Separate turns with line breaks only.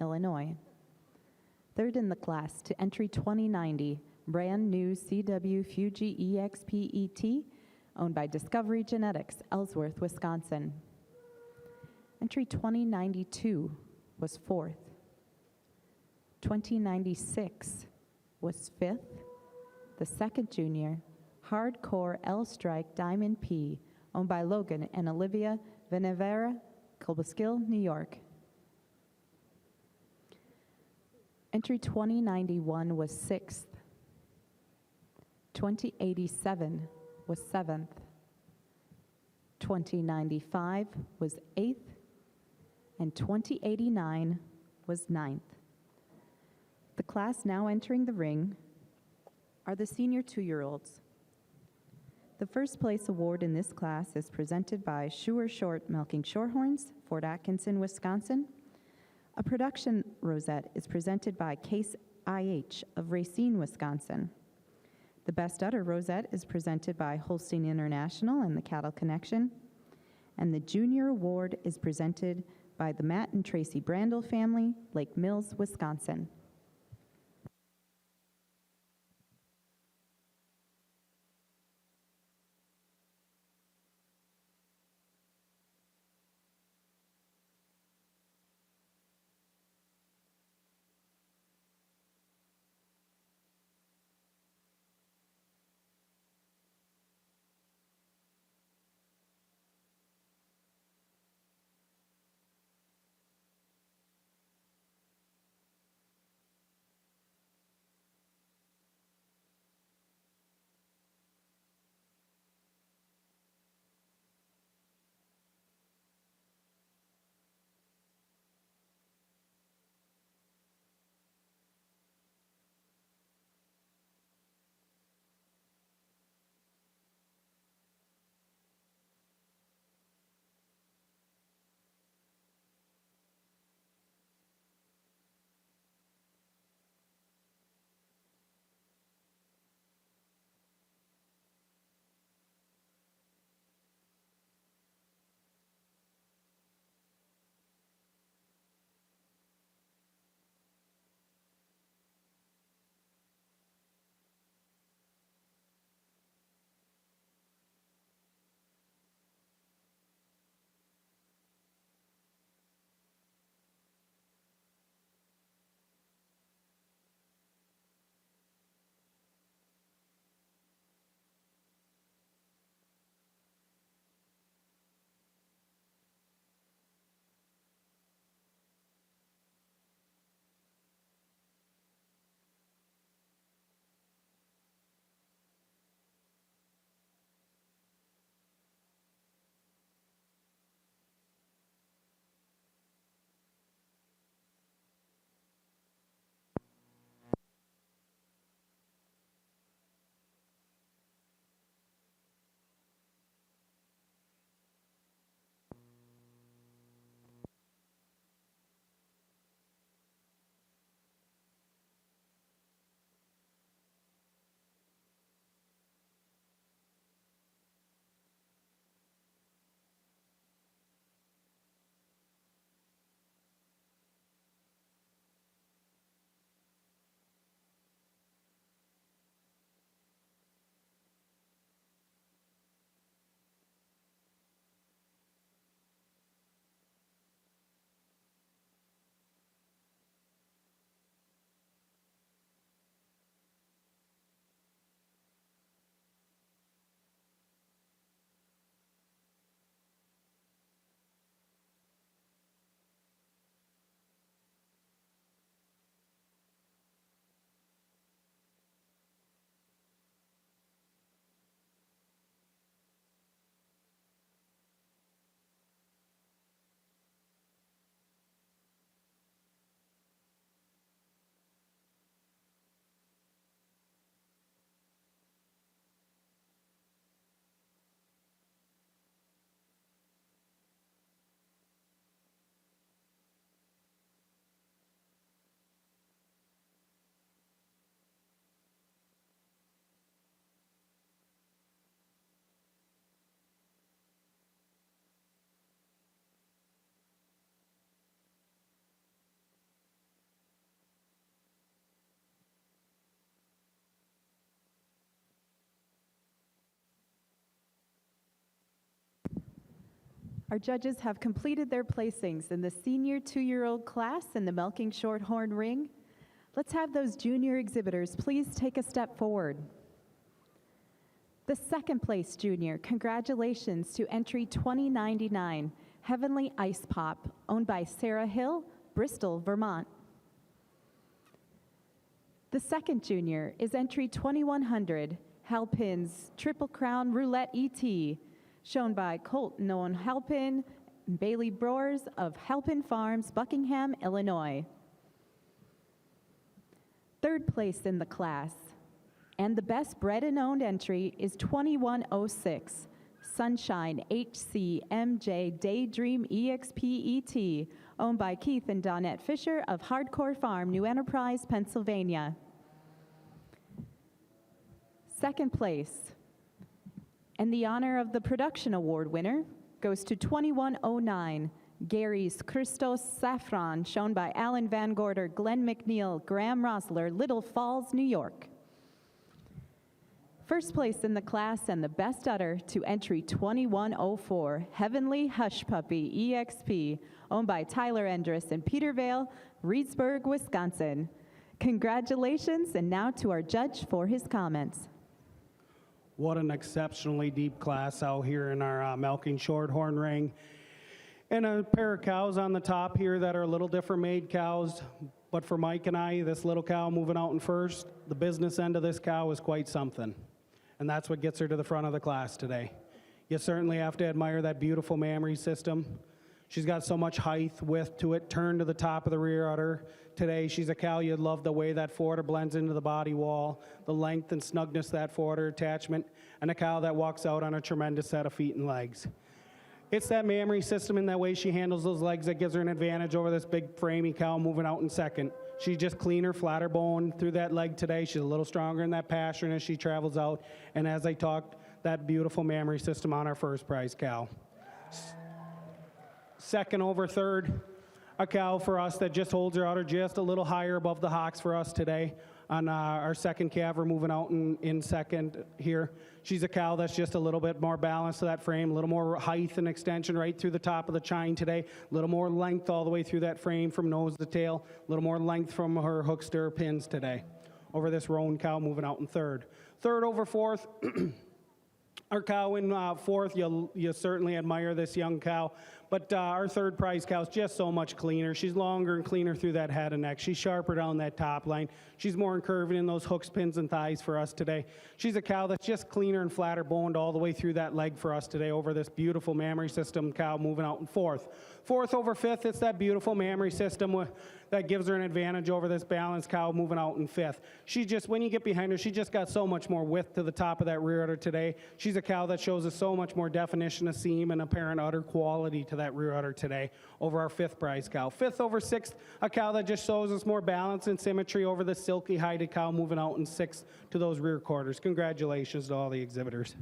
Illinois. Third in the class to entry 2090, brand new CW Fuji EXP-ET, owned by Discovery Genetics, Ellsworth, Wisconsin. Entry 2092 was fourth. 2096 was fifth. The second junior, Hardcore L-Strike Diamond P, owned by Logan and Olivia Venevera, Colbiskill, New York. Entry 2091 was sixth. 2087 was seventh. 2095 was eighth. And 2089 was ninth. The class now entering the ring are the senior 2-year-olds. The first place award in this class is presented by Sure Short Milking Shorthorns, Fort Atkinson, Wisconsin. A production rosette is presented by Case IH of Racine, Wisconsin. The Best Udder rosette is presented by Holstein International and the Cattle Connection. And the Junior Award is presented by the Matt and Tracy Brandel family, Lake Mills, Wisconsin. Our judges have completed their placings in the senior 2-year-old class in the Milking Shorthorn ring. Let's have those junior exhibitors please take a step forward. The second place junior, congratulations to entry 2099, Heavenly Ice Pop, owned by Sarah Hill, Bristol, Vermont. The second junior is entry 2100, Halpin's Triple Crown Roulette ET, shown by Colt Noan Halpin and Bailey Broers of Halpin Farms, Buckingham, Illinois. Third place in the class, and the best bred and owned entry is 2106, Sunshine HCMJ Daydream EXP ET, owned by Keith and Donette Fisher of Hardcore Farm, New Enterprise, Pennsylvania. Second place, and the honor of the production award winner goes to 2109, Gary's Christos Saffron, shown by Alan Van Gorder, Glenn McNeil, Graham Rosler, Little Falls, New York. First place in the class and the best udder to entry 2104, Heavenly Hush Puppy EXP, owned by Tyler Endress in Petervale, Reedsburg, Wisconsin. Congratulations, and now to our judge for his comments.
What an exceptionally deep class out here in our Milking Shorthorn ring. And a pair of cows on the top here that are a little different made cows. But for Mike and I, this little cow moving out in first, the business end of this cow is quite something. And that's what gets her to the front of the class today. You certainly have to admire that beautiful mammary system. She's got so much height, width to it, turn to the top of the rear udder. Today, she's a cow you'd love the way that forudder blends into the body wall, the length and snugness of that forudder attachment, and a cow that walks out on a tremendous set of feet and legs. It's that mammary system and that way she handles those legs that gives her an advantage over this big framey cow moving out in second. She's just cleaner, flatter bone through that leg today. She's a little stronger in that pasture as she travels out. And as I talked, that beautiful mammary system on our first prize cow. Second over third, a cow for us that just holds her udder just a little higher above the hocks for us today. On our second calf, we're moving out in second here. She's a cow that's just a little bit more balanced to that frame, a little more height and extension right through the top of the chine today, a little more length all the way through that frame from nose to tail, a little more length from her hook stir pins today. Over this roan cow moving out in third. Third over fourth, our cow in fourth, you certainly admire this young cow. But our third prize cow is just so much cleaner. She's longer and cleaner through that head and neck. She's sharper down that top line. She's more incurving in those hooks, pins, and thighs for us today. She's a cow that's just cleaner and flatter boned all the way through that leg for us today over this beautiful mammary system cow moving out in fourth. Fourth over fifth, it's that beautiful mammary system that gives her an advantage over this balanced cow moving out in fifth. She just, when you get behind her, she just got so much more width to the top of that rear udder today. She's a cow that shows us so much more definition of seam and apparent udder quality to that rear udder today over our fifth prize cow. Fifth over sixth, a cow that just shows us more balance and symmetry over the silky hided cow moving out in sixth to those rear quarters. Congratulations to all the exhibitors.